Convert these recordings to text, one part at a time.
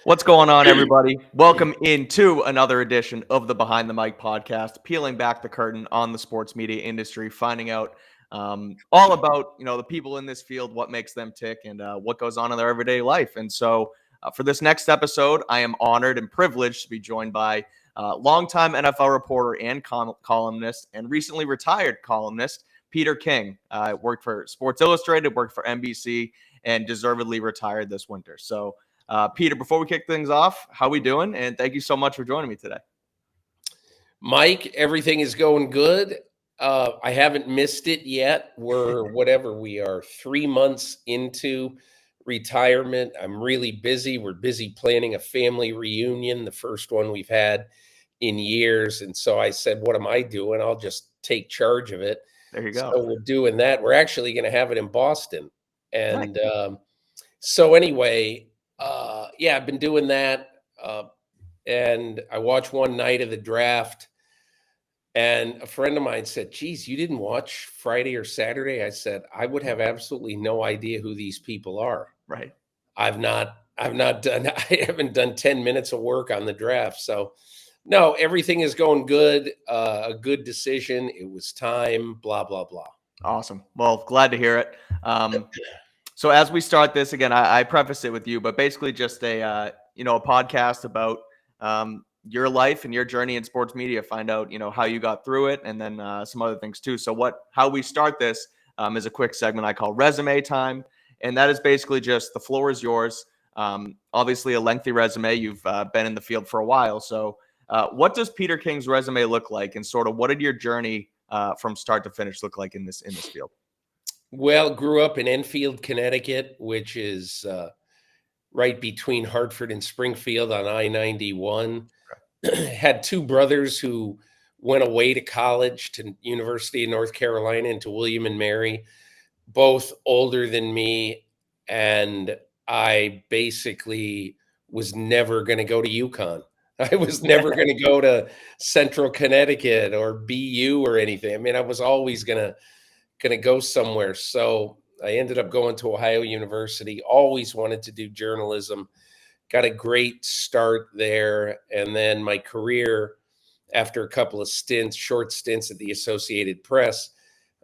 What's going on, everybody? Welcome into another edition of the Behind the Mic podcast, peeling back the curtain on the sports media industry, finding out all about the people in this field, what makes them tick, and what goes on in their everyday life. And so, for this next episode, I am honored and privileged to be joined by longtime NFL reporter and columnist, and recently retired columnist Peter King. Worked for Sports Illustrated, worked for NBC, and deservedly retired this winter. So. Peter, before we kick things off, how we doing? And thank you so much for joining me today. Mike, everything is going good. I haven't missed it yet. We are 3 months into retirement. I'm really busy. We're busy planning a family reunion, the first one we've had in years. And so I said, what am I doing? I'll just take charge of it. There you go. So we're doing that. We're actually going to have it in Boston. And nice. So anyway, I've been doing that. And I watched one night of the draft, and a friend of mine said, geez, you didn't watch Friday or Saturday? I said, I would have absolutely no idea who these people are. Right. I haven't done 10 minutes of work on the draft. So no, everything is going good. A good decision. It was time, blah, blah, blah. Awesome. Well, glad to hear it. So as we start this again, I preface it with you, but basically just a podcast about your life and your journey in sports media. Find out how you got through it, and then some other things too. So how we start this is a quick segment I call Resume Time, and that is basically just the floor is yours. Obviously, a lengthy resume. You've been in the field for a while. So what does Peter King's resume look like, and sort of what did your journey from start to finish look like in this field? Well, grew up in Enfield, Connecticut, which is right between Hartford and Springfield on I-91. Had two brothers who went away to college, to University of North Carolina and to William and Mary, both older than me. And I basically was never going to go to UConn. I was never going to go to Central Connecticut or BU or anything. I mean, I was always going to go somewhere. So I ended up going to Ohio University, always wanted to do journalism, got a great start there. And then my career, after a couple of short stints at the Associated Press,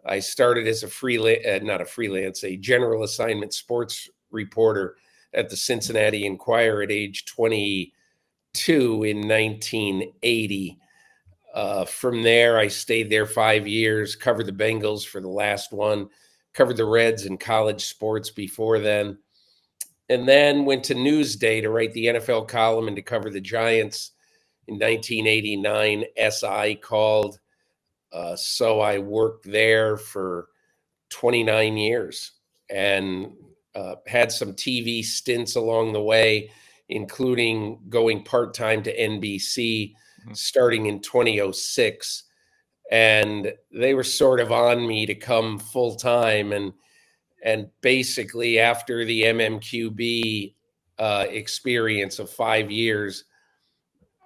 I started as a general assignment sports reporter at the Cincinnati Enquirer at age 22 in 1980. From there, I stayed there 5 years, covered the Bengals for the last one, covered the Reds and college sports before then, and then went to Newsday to write the NFL column and to cover the Giants. In 1989, SI called. So I worked there for 29 years and had some TV stints along the way, including going part-time to NBC starting in 2006. And they were sort of on me to come full-time. And basically after the MMQB experience of 5 years,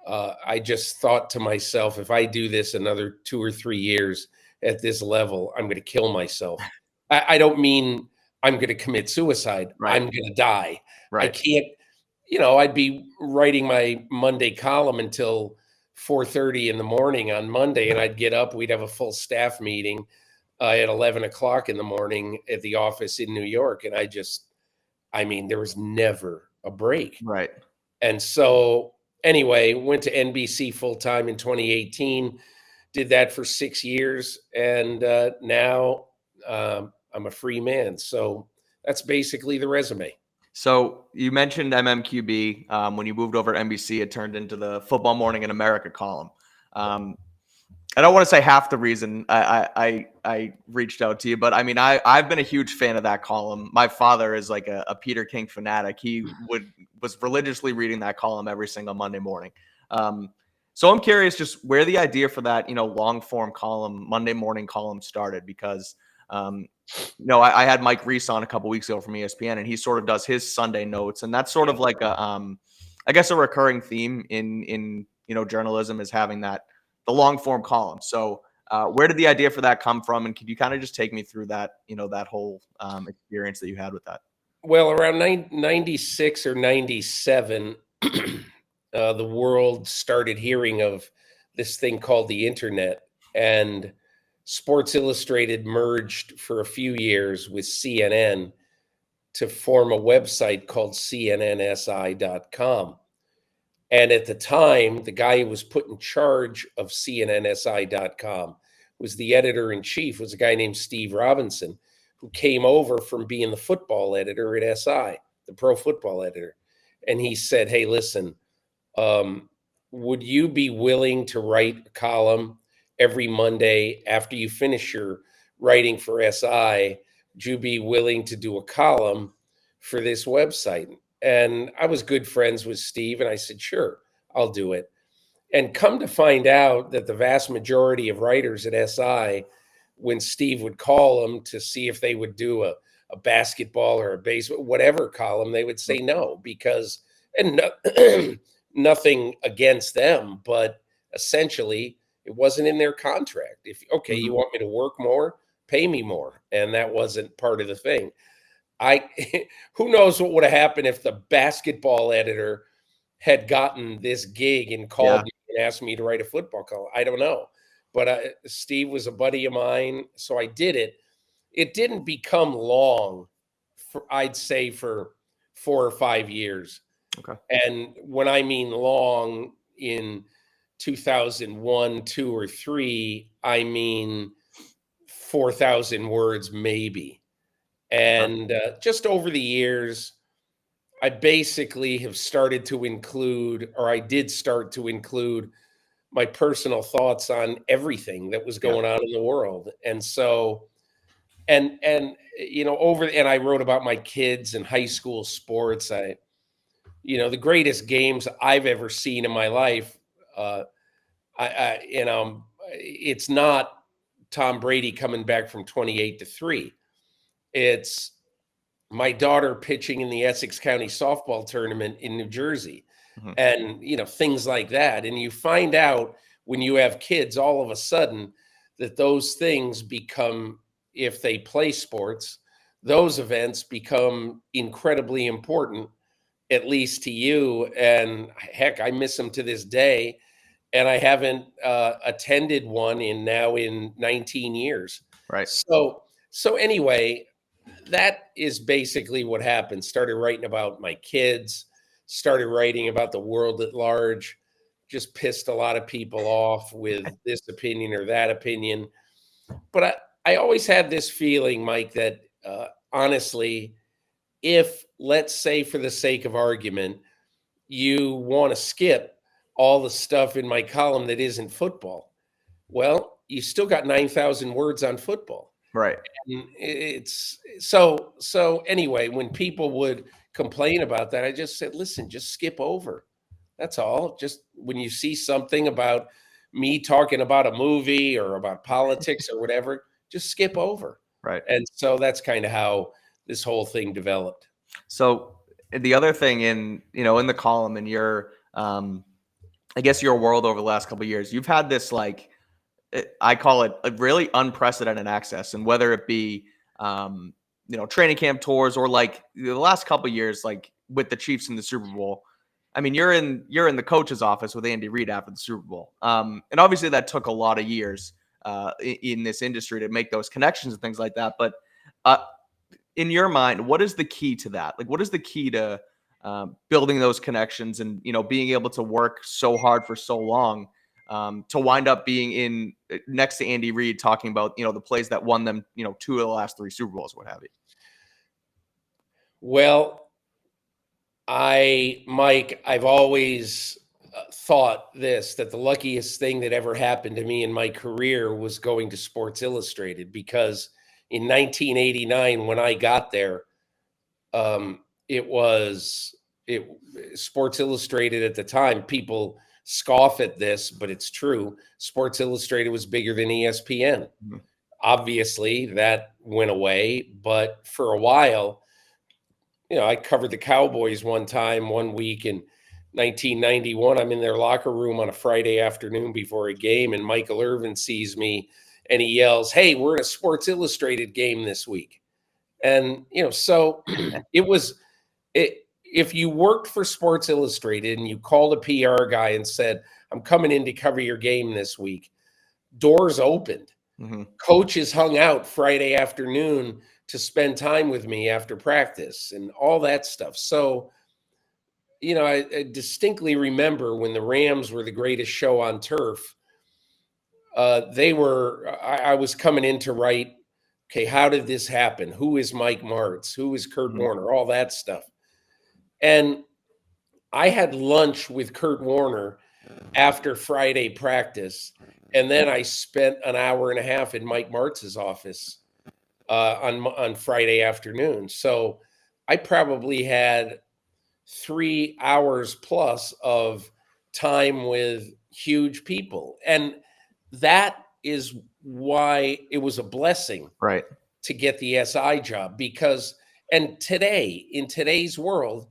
I just thought to myself, if I do this another 2 or 3 years at this level, I'm going to kill myself. I don't mean I'm going to commit suicide. Right. I'm going to die. Right. I can't, I'd be writing my Monday column until 4:30 in the morning on Monday, and I'd get up. We'd have a full staff meeting at 11 o'clock in the morning at the office in New York. And there was never a break. Right. And so anyway, went to NBC full-time in 2018, did that for 6 years. And now I'm a free man. So that's basically the resume. So you mentioned MMQB. When you moved over to NBC, it turned into the Football Morning in America column. I don't want to say half the reason I reached out to you, but I mean, I've been a huge fan of that column. My father is like a Peter King fanatic. He was religiously reading that column every single Monday morning. So I'm curious just where the idea for that, long form column, Monday morning column started, because I had Mike Reese on a couple weeks ago from ESPN, and he sort of does his Sunday notes, and that's sort of like I guess a recurring theme in journalism is having the long form column. So where did the idea for that come from? And could you kind of just take me through that, that whole experience that you had with that? Well, around 96 or 97, the world started hearing of this thing called the internet, and Sports Illustrated merged for a few years with CNN to form a website called cnnsi.com. And at the time, the guy who was put in charge of cnnsi.com was the editor in chief, was a guy named Steve Robinson, who came over from being the football editor at SI, the pro football editor. And he said, hey, listen, would you be willing to write a column every Monday after you finish your writing for SI? Would you be willing to do a column for this website? And I was good friends with Steve, and I said, sure, I'll do it. And come to find out that the vast majority of writers at SI, when Steve would call them to see if they would do a basketball or a baseball, whatever column, they would say no, because, and no, nothing against them, but essentially it wasn't in their contract. If, okay, you want me to work more, pay me more. And that wasn't part of the thing. Who knows what would have happened if the basketball editor had gotten this gig and called me and asked me to write a football column. I don't know. But Steve was a buddy of mine, so I did it. It didn't become long, I'd say for 4 or 5 years. Okay. And when I mean long, in 2001, 2, or 3, I mean 4,000 words maybe. And just over the years, I basically have started to include, or I did start to include, my personal thoughts on everything that was going on in the world. And so, and you know, and I wrote about my kids and high school sports. The greatest games I've ever seen in my life, it's not Tom Brady coming back from 28-3. It's my daughter pitching in the Essex County softball tournament in New Jersey, and things like that. And you find out when you have kids, all of a sudden, that those things become, if they play sports, those events become incredibly important, at least to you. And heck, I miss them to this day. And I haven't attended one in 19 years. Right. So anyway, that is basically what happened. Started writing about my kids, started writing about the world at large, just pissed a lot of people off with this opinion or that opinion. But I always had this feeling, Mike, that honestly, if, let's say for the sake of argument, you want to skip all the stuff in my column that isn't football, well, you still got 9,000 words on football. Right. And it's so anyway, when people would complain about that, I just said, listen, just skip over. That's all. Just when you see something about me talking about a movie or about politics or whatever, just skip over. Right. And so that's kind of how this whole thing developed. So the other thing in the column, in your I guess your world over the last couple of years, you've had this, like, I call it a really unprecedented access, and whether it be training camp tours or like the last couple of years, like with the Chiefs in the Super Bowl. I mean, you're in the coach's office with Andy Reid after the Super Bowl, and obviously that took a lot of years in this industry to make those connections and things like that. But in your mind, what is the key to that? Like, what is the key to building those connections and being able to work so hard for so long to wind up being in next to Andy Reid talking about the plays that won them 2 of the last 3 Super Bowls, what have you? Well, Mike, I've always thought that the luckiest thing that ever happened to me in my career was going to Sports Illustrated, because in 1989, when I got there, Sports Illustrated at the time, people scoff at this, but it's true. Sports Illustrated was bigger than ESPN. Mm-hmm. Obviously, that went away, but for a while, I covered the Cowboys one week in 1991. I'm in their locker room on a Friday afternoon before a game, and Michael Irvin sees me and he yells, "Hey, we're in a Sports Illustrated game this week." And, so if you worked for Sports Illustrated and you called a PR guy and said, I'm coming in to cover your game this week, doors opened. Mm-hmm. Coaches hung out Friday afternoon to spend time with me after practice and all that stuff. So, I distinctly remember when the Rams were the greatest show on turf. I was coming in to write, okay, how did this happen? Who is Mike Martz? Who is Kurt Mm-hmm. Warner? All that stuff. And I had lunch with Kurt Warner after Friday practice. And then I spent an hour and a half in Mike Martz's office on Friday afternoon. So I probably had 3 hours plus of time with huge people. And that is why it was a blessing Right. to get the SI job, because, and today, in today's world,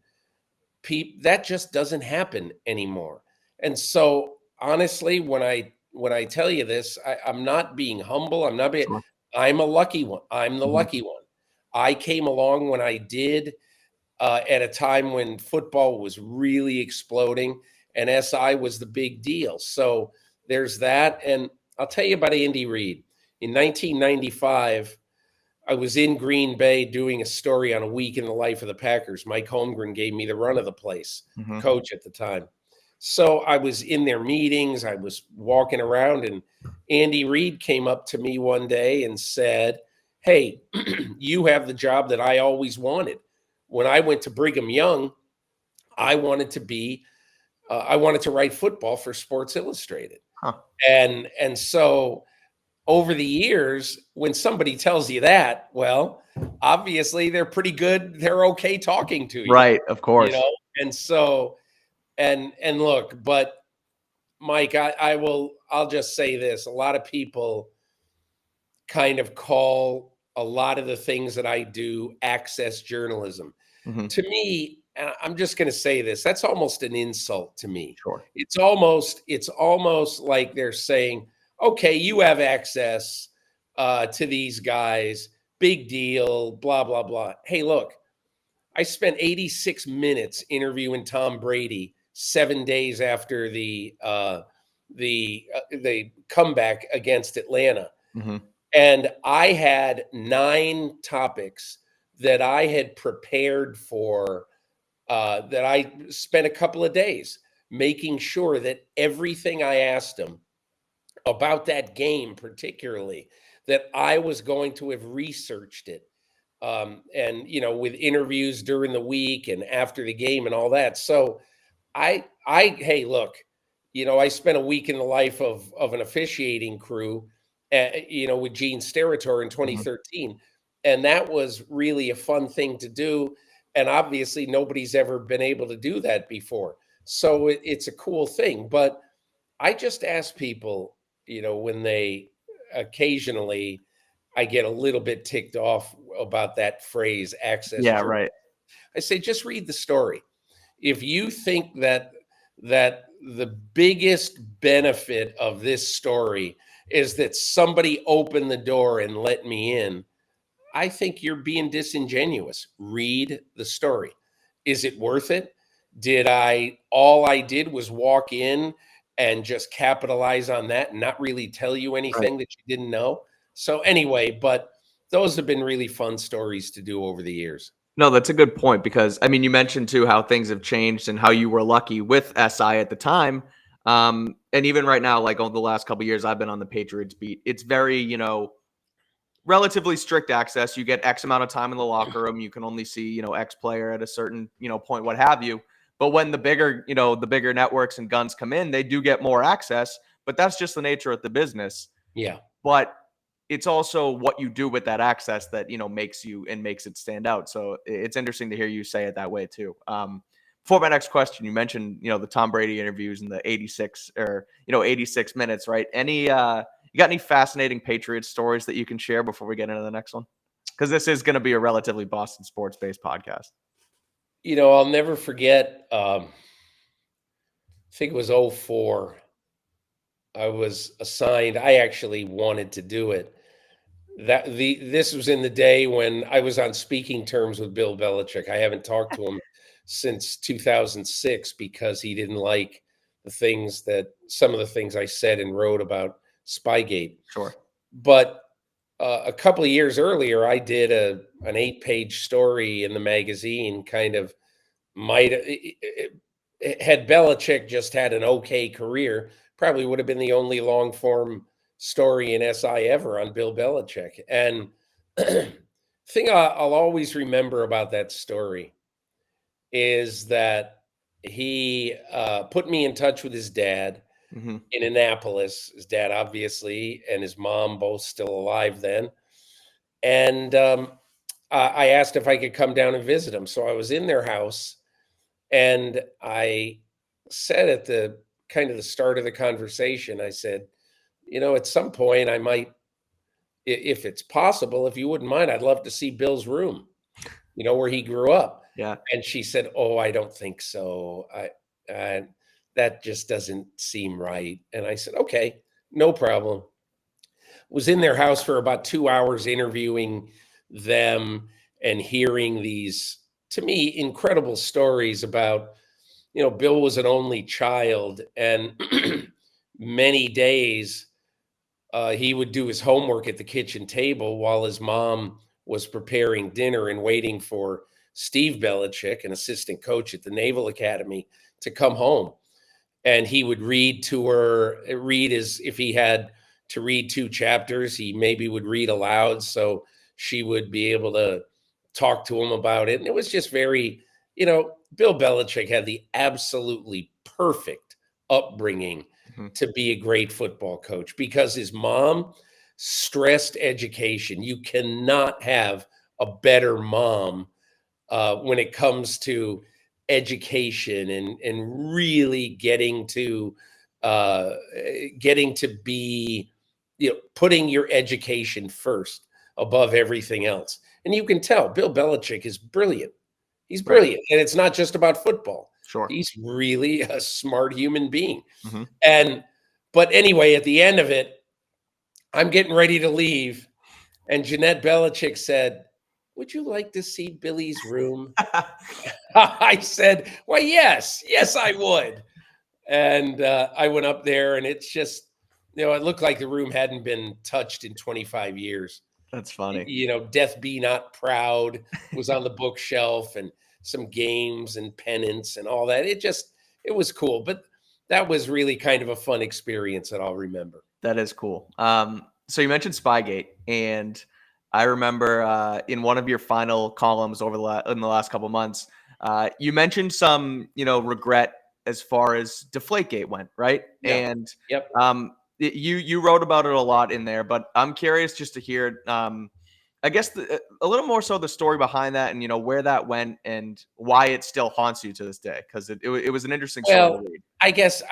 that just doesn't happen anymore. And so honestly, when I tell you this, I'm not being humble. Sure. I'm a lucky one. I'm the Mm-hmm. lucky one. I came along when I did, at a time when football was really exploding and SI was the big deal. So there's that. And I'll tell you about Andy Reid. In 1995, I was in Green Bay doing a story on a week in the life of the Packers. Mike Holmgren gave me the run of the place, Mm-hmm. coach at the time. So I was in their meetings. I was walking around, and Andy Reid came up to me one day and said, "Hey, you have the job that I always wanted. When I went to Brigham Young, I wanted to write football for Sports Illustrated." Huh. And so over the years, when somebody tells you that, well, obviously they're pretty good. They're okay talking to you, Right. Of course. And so, and look, but Mike, I'll just say this. A lot of people kind of call a lot of the things that I do access journalism. Mm-hmm. To me, and I'm just going to say this, that's almost an insult to me. Sure. It's almost like they're saying, okay, you have access to these guys, big deal, blah, blah, blah. Hey, look, I spent 86 minutes interviewing Tom Brady 7 days after the comeback against Atlanta. Mm-hmm. And I had 9 topics that I had prepared for, that I spent a couple of days making sure that everything I asked him about that game, particularly, that I was going to have researched it. And, with interviews during the week and after the game and all that. So hey, look, I spent a week in the life of an officiating crew, with Gene Steratore in 2013. And that was really a fun thing to do. And obviously nobody's ever been able to do that before. So it's a cool thing. But I just ask people, when they occasionally, I get a little bit ticked off about that phrase, access. Yeah. Right. I say, just read the story. If you think that the biggest benefit of this story is that somebody opened the door and let me in, I think you're being disingenuous. Read the story. Is it worth it? All I did was walk in and just capitalize on that and not really tell you anything that you didn't know? So anyway, but those have been really fun stories to do over the years. No, that's a good point, because I mean, you mentioned too how things have changed and how you were lucky with SI at the time. And even right now, like over the last couple of years, I've been on the Patriots beat. It's very, relatively strict access. You get X amount of time in the locker room. You can only see, X player at a certain, point, what have you. But when the bigger networks and guns come in, they do get more access, but that's just the nature of the business. Yeah. But it's also what you do with that access that, makes it stand out. So it's interesting to hear you say it that way too. For my next question, you mentioned, the Tom Brady interviews in the 86 minutes, right? You got any fascinating Patriots stories that you can share before we get into the next one? Because this is going to be a relatively Boston sports-based podcast. I'll never forget, I think it was 2004. I was assigned, I actually wanted to do it. This was in the day when I was on speaking terms with Bill Belichick. I haven't talked to him since 2006 because he didn't like some of the things I said and wrote about Spygate. Sure. But a couple of years earlier, I did an 8-page story in the magazine, kind of had Belichick just had an okay career, probably would have been the only long form story in SI ever on Bill Belichick. And thing I'll always remember about that story is that he put me in touch with his dad Mm-hmm. in Annapolis. His dad, obviously, and his mom, both still alive then. And I asked if I could come down and visit him. So I was in their house, and I said at the kind of the start of the conversation, I said, at some point I might, if it's possible, if you wouldn't mind, I'd love to see Bill's room, where he grew up. Yeah. And she said, "Oh, I don't think so. That just doesn't seem right." And I said, "Okay, no problem." Was in their house for about 2 hours interviewing them and hearing these, to me, incredible stories about, Bill was an only child, and many days he would do his homework at the kitchen table while his mom was preparing dinner and waiting for Steve Belichick, an assistant coach at the Naval Academy, to come home. And he would read to her, if he had to read 2 chapters, he maybe would read aloud so she would be able to talk to him about it. And it was just very, Bill Belichick had the absolutely perfect upbringing Mm-hmm. to be a great football coach because his mom stressed education. You cannot have a better mom when it comes to education and really getting to be, putting your education first above everything else. And you can tell Bill Belichick is brilliant. He's Right. brilliant. And it's not just about football. Sure. He's really a smart human being. Mm-hmm. But anyway, at the end of it, I'm getting ready to leave. And Jeanette Belichick said, "Would you like to see Billy's room?" I said, "Well, yes, I would." And I went up there, and it's just, it looked like the room hadn't been touched in 25 years. That's funny. Death Be Not Proud was on the bookshelf, and some games and pennants and all that. It was cool. But that was really kind of a fun experience that I'll remember. That is cool. So you mentioned Spygate, and I remember in one of your final columns in the last couple months, you mentioned some, regret as far as Deflategate went, right? Yeah. And Yep. you wrote about it a lot in there, but I'm curious just to hear, I guess a little more so the story behind that, and where that went and why it still haunts you to this day, because it was an interesting story to read. I guess,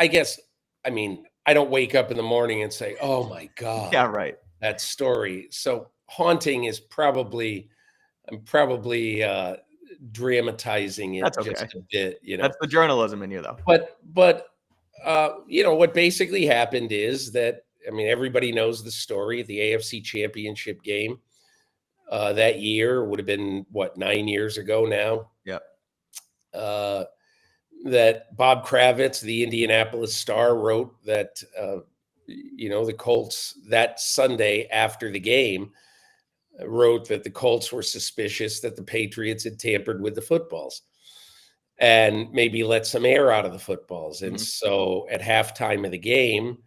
I mean, I don't wake up in the morning and say, "Oh my God, Yeah, right. that story." So haunting is I'm probably dramatizing it That's just okay. a bit, That's the journalism in you, though. But what basically happened is that, I mean, everybody knows the story. The AFC Championship game that year would have been, what, 9 years ago now. Yep. That Bob Kravitz, the Indianapolis Star, wrote that the Colts, that Sunday after the game, wrote that the Colts were suspicious that the Patriots had tampered with the footballs and maybe let some air out of the footballs. And Mhm. so at halftime of the game,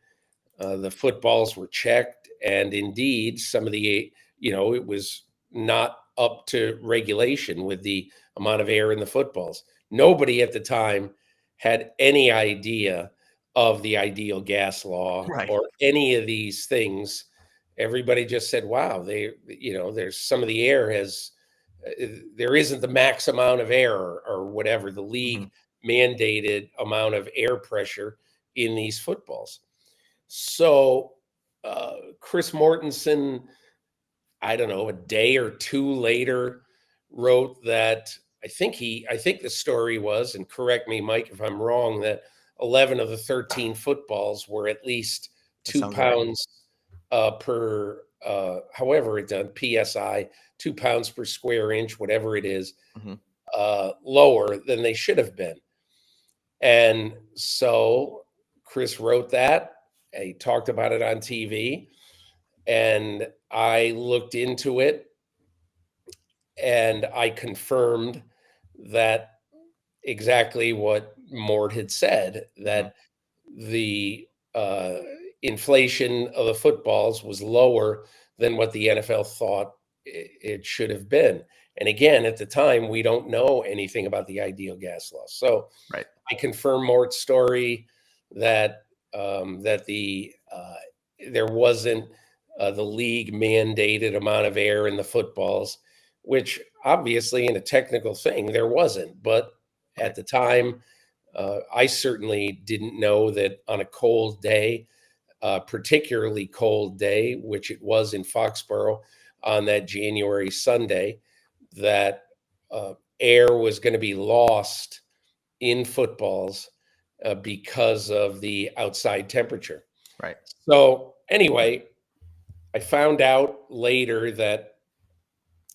the footballs were checked, and indeed some of the, it was not up to regulation with the amount of air in the footballs. Nobody at the time had any idea of the ideal gas law Right. or any of these things. Everybody just said, "Wow, there's some of the air there isn't the max amount of air or whatever the league mandated amount of air pressure in these footballs." So Chris Mortensen, I don't know, a day or two later, wrote that I think the story was, and correct me, Mike, if I'm wrong, that 11 of the 13 footballs were at least That 2 sounds right. pounds per, however it's done, PSI, 2 pounds per square inch, whatever it is, Mhm. lower than they should have been. And so Chris wrote that. He talked about it on TV, and I looked into it, and I confirmed that exactly what Mort had said, that the inflation of the footballs was lower than what the NFL thought it should have been. And again, at the time, we don't know anything about the ideal gas law. So Right. I confirm Mort's story that there wasn't the league mandated amount of air in the footballs, which obviously in a technical thing there wasn't. But at the time, I certainly didn't know that on a cold day, particularly cold day, which it was in Foxborough on that January Sunday, that air was going to be lost in footballs because of the outside temperature. Right. So anyway, I found out later that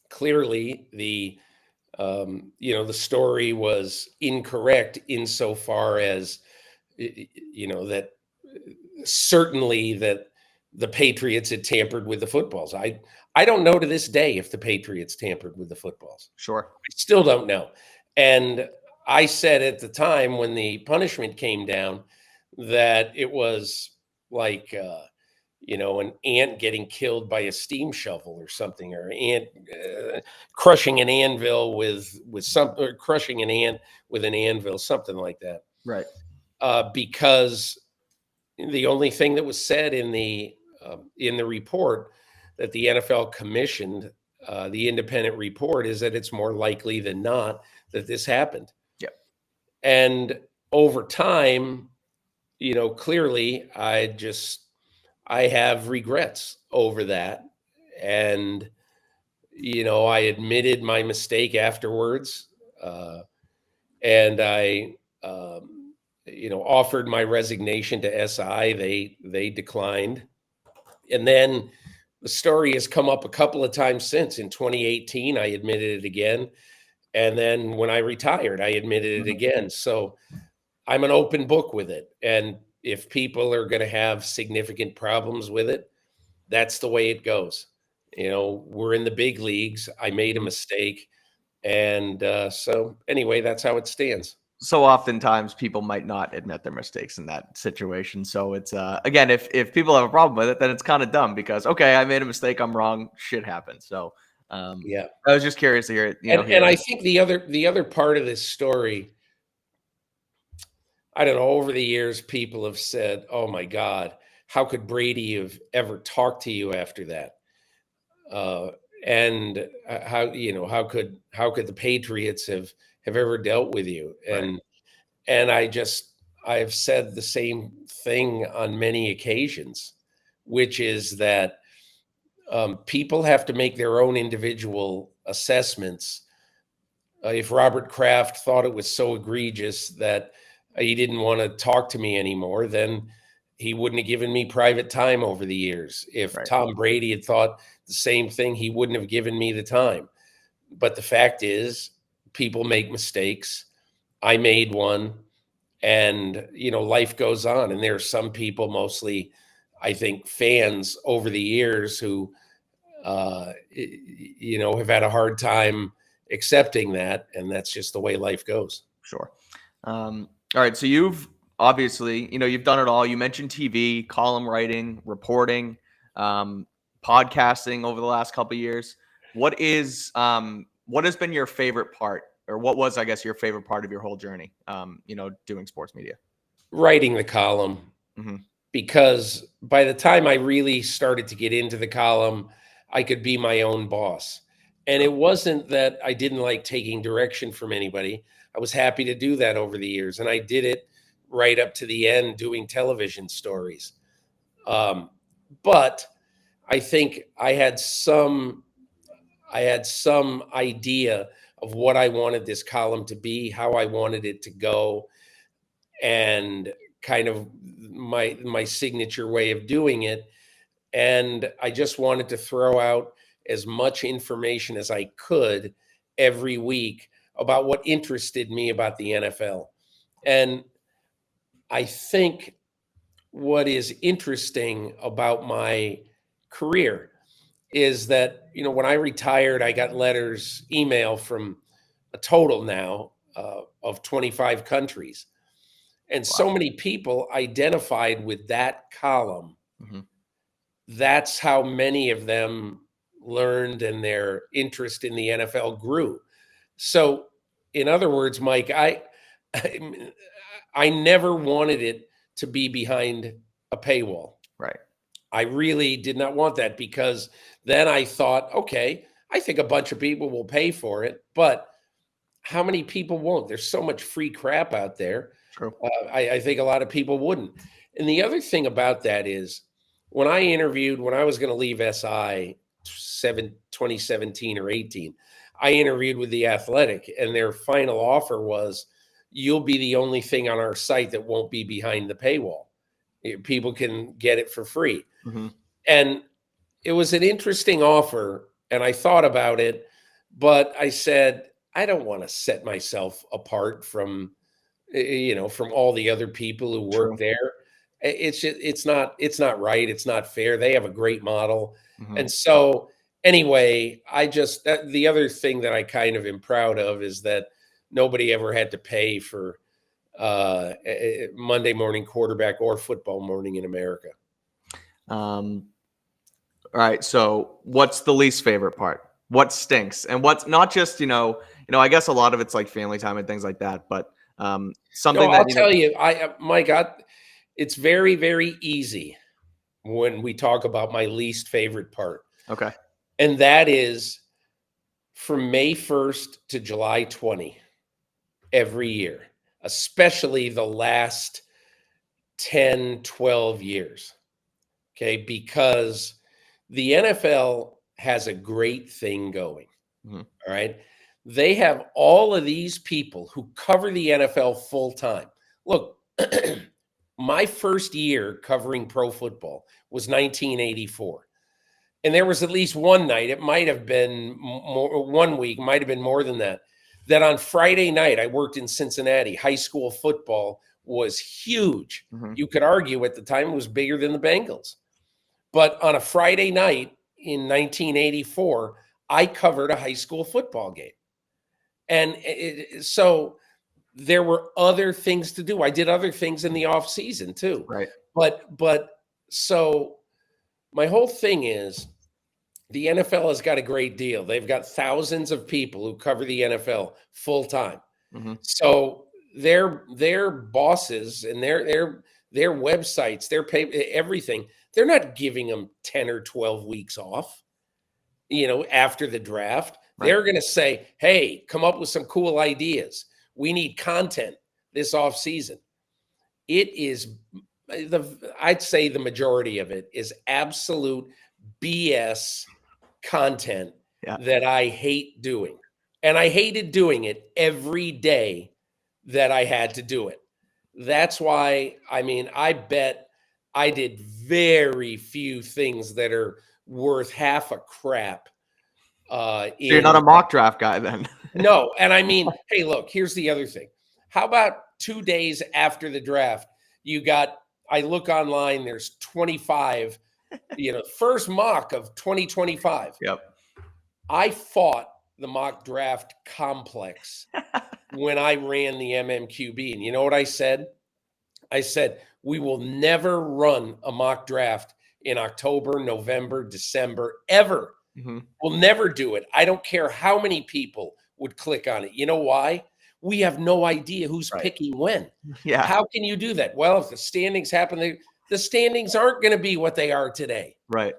clearly the the story was incorrect insofar as that certainly that the Patriots had tampered with the footballs. I don't know to this day if the Patriots tampered with the footballs. Sure. I still don't know. And I said at the time when the punishment came down that it was like an ant getting killed by a steam shovel or something, or ant crushing an anvil with some, or crushing an ant with an anvil, something like that. Right. Because the only thing that was said in the report that the NFL commissioned, the independent report, is that it's more likely than not that this happened. Yep. And over time, clearly, I have regrets over that. And, I admitted my mistake afterwards. And I, offered my resignation to SI. They declined. And then the story has come up a couple of times since. In 2018, I admitted it again. And then when I retired, I admitted it again. So I'm an open book with it. And if people are going to have significant problems with it, that's the way it goes. We're in the big leagues. I made a mistake. And so anyway, that's how it stands. So oftentimes people might not admit their mistakes in that situation. So it's again, if people have a problem with it, then it's kind of dumb because okay, I made a mistake, I'm wrong, shit happens. So Yeah, I was just curious to hear it. and I think the other part of this story, I don't know, over the years, people have said, "Oh my God, how could Brady have ever talked to you after that?" And how could the Patriots have ever dealt with you? Right. And I've said the same thing on many occasions, which is that people have to make their own individual assessments. If Robert Kraft thought it was so egregious that he didn't want to talk to me anymore, then he wouldn't have given me private time over the years. If Right. Tom Brady had thought the same thing, he wouldn't have given me the time. But the fact is, people make mistakes. I made one. And, life goes on. And there are some people, mostly, I think, fans over the years who, have had a hard time accepting that. And that's just the way life goes. Sure. All right. So you've obviously, you've done it all. You mentioned TV, column writing, reporting, podcasting over the last couple of years. What has been your favorite part, or what was, I guess, your favorite part of your whole journey? Doing sports media. Writing the column, because by the time I really started to get into the column, I could be my own boss. And it wasn't that I didn't like taking direction from anybody. I was happy to do that over the years. And I did it right up to the end, doing television stories. But I think I had some idea of what I wanted this column to be, how I wanted it to go, and kind of my signature way of doing it. And I just wanted to throw out as much information as I could every week about what interested me about the NFL. And I think what is interesting about my career is that, when I retired, I got email from a total now of 25 countries. And so many people identified with that column. Mm-hmm. That's how many of them learned and their interest in the NFL grew. So, in other words, Mike, I never wanted it to be behind a paywall. Right. I really did not want that, because then I thought, okay, I think a bunch of people will pay for it, but how many people won't? There's so much free crap out there. True. I think a lot of people wouldn't. And the other thing about that is, when I was going to leave SI 2017 or 18, I interviewed with The Athletic, and their final offer was, you'll be the only thing on our site that won't be behind the paywall. People can get it for free. Mm-hmm. And it was an interesting offer, and I thought about it, but I said, I don't want to set myself apart from all the other people who work there. It's not right. It's not fair. They have a great model. Mm-hmm. And so anyway, the other thing that I kind of am proud of is that nobody ever had to pay for Monday morning quarterback or football morning in America. All right. So what's the least favorite part? What stinks? And what's not just, I guess a lot of it's like family time and things like that, but something I'll that, tell you, Mike, it's very, very easy when we talk about my least favorite part. Okay. And that is from May 1st to July 20 every year, especially the last 10, 12 years. Okay. Because the NFL has a great thing going. Mm-hmm. All right. They have all of these people who cover the NFL full time. Look, my first year covering pro football was 1984. And there was at least one night, it might have been more, 1 week, might have been more than that on Friday night, I worked in Cincinnati. High school football was huge. Mm-hmm. You could argue at the time it was bigger than the Bengals. But on a Friday night in 1984, I covered a high school football game. And so there were other things to do. I did other things in the off season too. Right. But so my whole thing is, the NFL has got a great deal. They've got thousands of people who cover the NFL full time. Mm-hmm. So their bosses and their websites, their pay, everything, they're not giving them 10 or 12 weeks off, after the draft. Right. They're going to say, hey, come up with some cool ideas. We need content this off season. It is I'd say the majority of it is absolute BS content that I hate doing. And I hated doing it every day that I had to do it. That's why, I bet I did very few things that are worth half a crap. So you're not a mock draft guy then? No. And hey, look, here's the other thing. How about 2 days after the draft, I look online, there's 25, first mock of 2025. Yep. I fought the mock draft complex when I ran the MMQB. And you know what I said? I said, we will never run a mock draft in October, November, December, ever. Mm-hmm. We'll never do it. I don't care how many people would click on it. You know why? We have no idea who's picking when. Yeah. How can you do that? Well, if the standings happen, the standings aren't going to be what they are today. Right.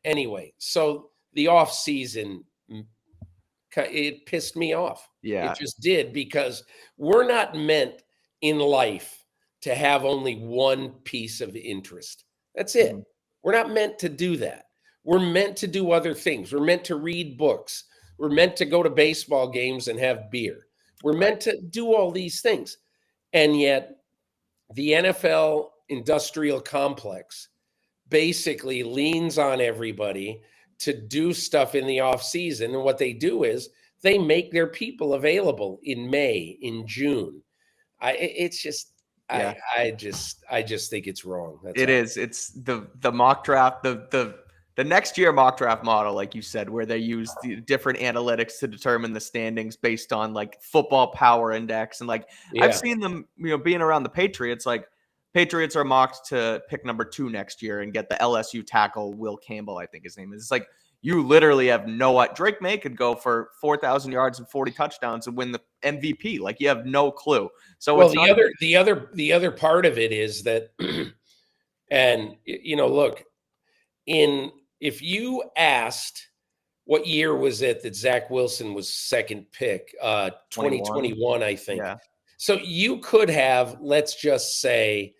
Anyway, so the off season, it pissed me off. Yeah. It just did, because we're not meant in life to have only one piece of interest. That's it. Mm-hmm. We're not meant to do that. We're meant to do other things. We're meant to read books. We're meant to go to baseball games and have beer. We're meant to do all these things. And yet the NFL industrial complex basically leans on everybody to do stuff in the off season. And what they do is they make their people available in May, in June. It's just, Yeah. I just think it's wrong. That's It all. is. It's the mock draft, the next year mock draft model, like you said, where they use the different analytics to determine the standings based on like football power index. And like I've Yeah. seen them, being around the Patriots, like Patriots are mocked to pick number 2 next year and get the LSU tackle Will Campbell, I think his name is. It's like you literally have no. Drake May could go for 4,000 yards and 40 touchdowns and win the MVP. Like you have no clue. So Well, it's not. the other part of it is that, and look, if you asked what year was it that Zach Wilson was second pick, 21. 2021, I think. Yeah. So you could have, let's just say,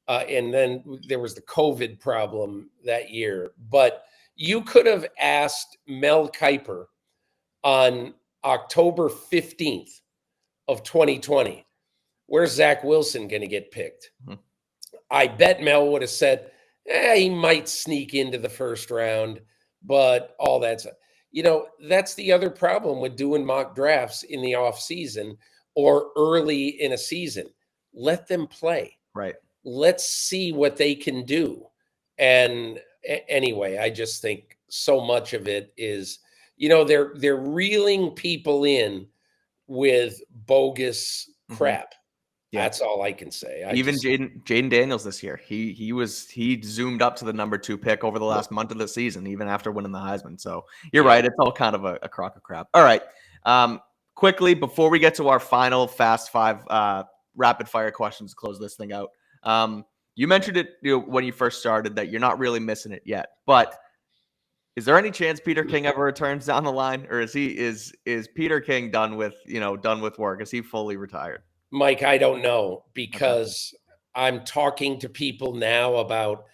and then there was the COVID problem that year, but you could have asked Mel Kiper on October 15th of 2020, where's Zach Wilson going to get picked? Mhm. I bet Mel would have said, he might sneak into the first round, but all that's, that's the other problem with doing mock drafts in the off season or early in a season. Let them play. Right. Let's see what they can do. And anyway, I just think so much of it is, they're reeling people in with bogus crap. Yeah. That's all I can say. Even Jaden Daniels this year, he zoomed up to the number 2 pick over the last month of the season, even after winning the Heisman. So you're right; it's all kind of a crock of crap. All right, quickly before we get to our final Fast 5 rapid fire questions to close this thing out. You mentioned it when you first started that you're not really missing it yet, but is there any chance Peter King ever returns down the line, or is Peter King done with work? Is he fully retired? Mike, I don't know, because I'm talking to people now about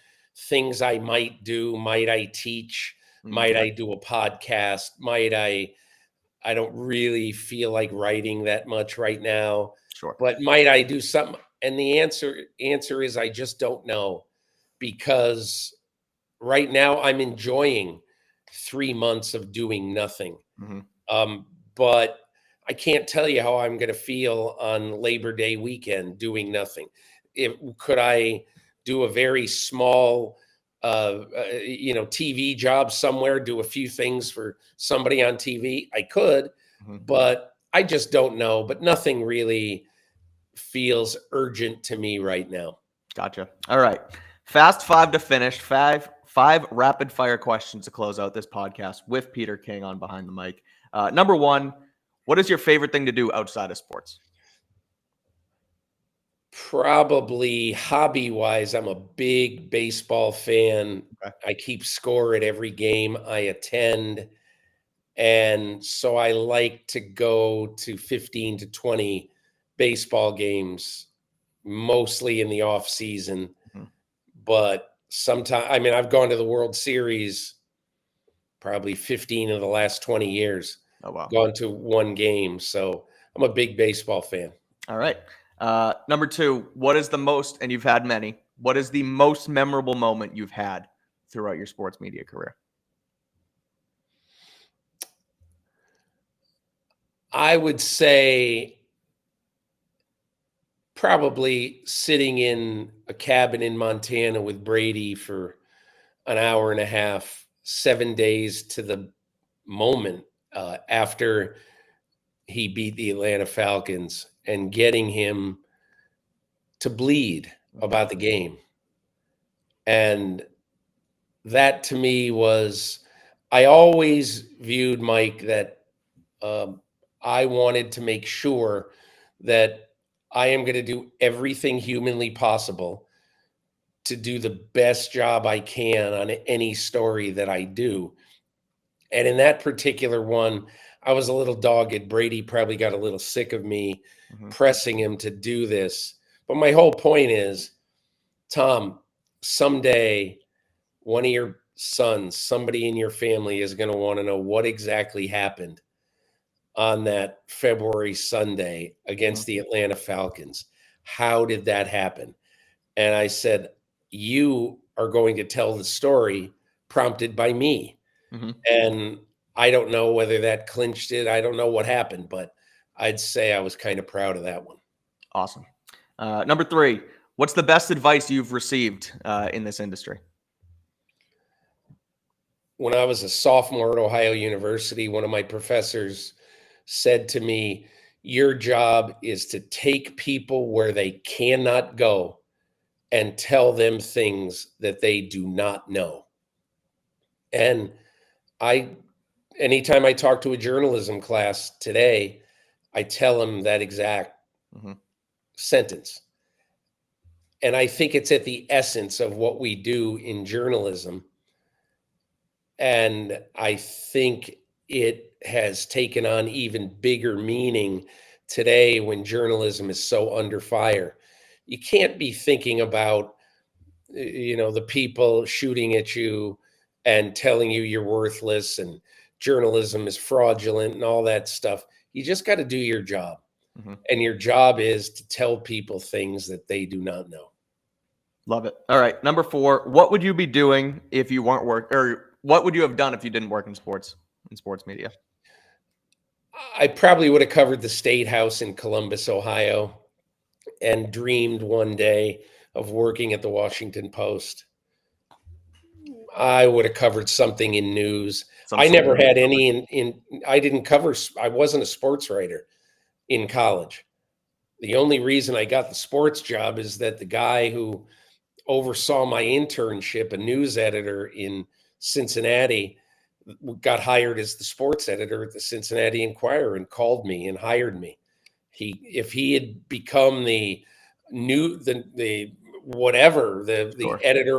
things I might do. Might I teach? Might I do a podcast? I don't really feel like writing that much right now. Sure. But might I do something? And the answer is I just don't know, because right now I'm enjoying 3 months of doing nothing. But I can't tell you how I'm going to feel on Labor Day weekend doing nothing. Could I do a very small, TV job somewhere, do a few things for somebody on TV? I could, but I just don't know. But nothing really feels urgent to me right now. Gotcha. All right. Fast 5 to finish. Five rapid fire questions to close out this podcast with Peter King on Behind the Mic. Number 1, what is your favorite thing to do outside of sports? Probably hobby-wise, I'm a big baseball fan. Okay. I keep score at every game I attend. And so I like to go to 15 to 20 baseball games, mostly in the off season. But sometimes, I've gone to the World Series probably 15 of the last 20 years. Oh, wow. Gone to one game. So I'm a big baseball fan. All right. Number 2, what is the most, and you've had many, what is the most memorable moment you've had throughout your sports media career? I would say probably sitting in a cabin in Montana with Brady for an hour and a half, 7 days to the moment after he beat the Atlanta Falcons, and getting him to bleed about the game. And that to me was, I always viewed, Mike, that I wanted to make sure that I am going to do everything humanly possible to do the best job I can on any story that I do. And in that particular one, I was a little dogged. Brady probably got a little sick of me pressing him to do this. But my whole point is, Tom, someday one of your sons, somebody in your family, is going to want to know what exactly happened on that February Sunday against the Atlanta Falcons. How did that happen? And I said, you are going to tell the story prompted by me. And I don't know whether that clinched it. I don't know what happened, but I'd say I was kind of proud of that one. Awesome. Number 3, what's the best advice you've received in this industry? When I was a sophomore at Ohio University, one of my professors said to me, your job is to take people where they cannot go and tell them things that they do not know. And anytime I talk to a journalism class today, I tell them that exact sentence. And I think it's at the essence of what we do in journalism. And I think it has taken on even bigger meaning today when journalism is so under fire. You can't be thinking about, the people shooting at you and telling you you're worthless and journalism is fraudulent and all that stuff. You just got to do your job. And your job is to tell people things that they do not know. Love it. All right. Number 4, what would you be doing if you weren't or what would you have done if you didn't work in sports media? I probably would have covered the State House in Columbus, Ohio, and dreamed one day of working at the Washington Post. I would have covered something in news. I never had any I didn't cover, I wasn't a sports writer in college. The only reason I got the sports job is that the guy who oversaw my internship, a news editor in Cincinnati, got hired as the sports editor at the Cincinnati Enquirer and called me and hired me. If he had become the editor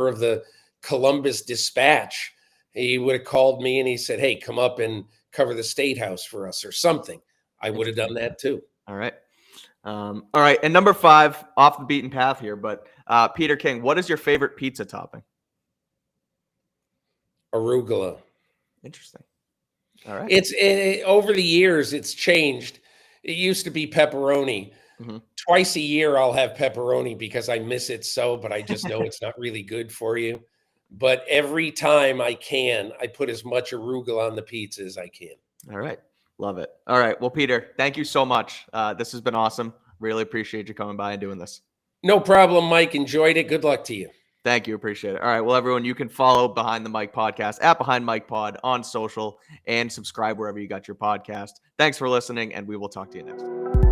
of the Columbus Dispatch, he would have called me and he said, hey, come up and cover the State House for us or something. I would have done that too. All right. All right. And number 5, off the beaten path here, but Peter King, what is your favorite pizza topping? Arugula. Interesting. All right. Over the years, it's changed. It used to be pepperoni. Twice a year, I'll have pepperoni because I miss it so, but I just know it's not really good for you. But every time I can, I put as much arugula on the pizza as I can. All right. Love it. All right. Well, Peter, thank you so much. This has been awesome. Really appreciate you coming by and doing this. No problem, Mike. Enjoyed it. Good luck to you. Thank you. Appreciate it. All right. Well, everyone, you can follow Behind the Mic podcast at Behind Mic Pod on social and subscribe wherever you got your podcast. Thanks for listening, and we will talk to you next time.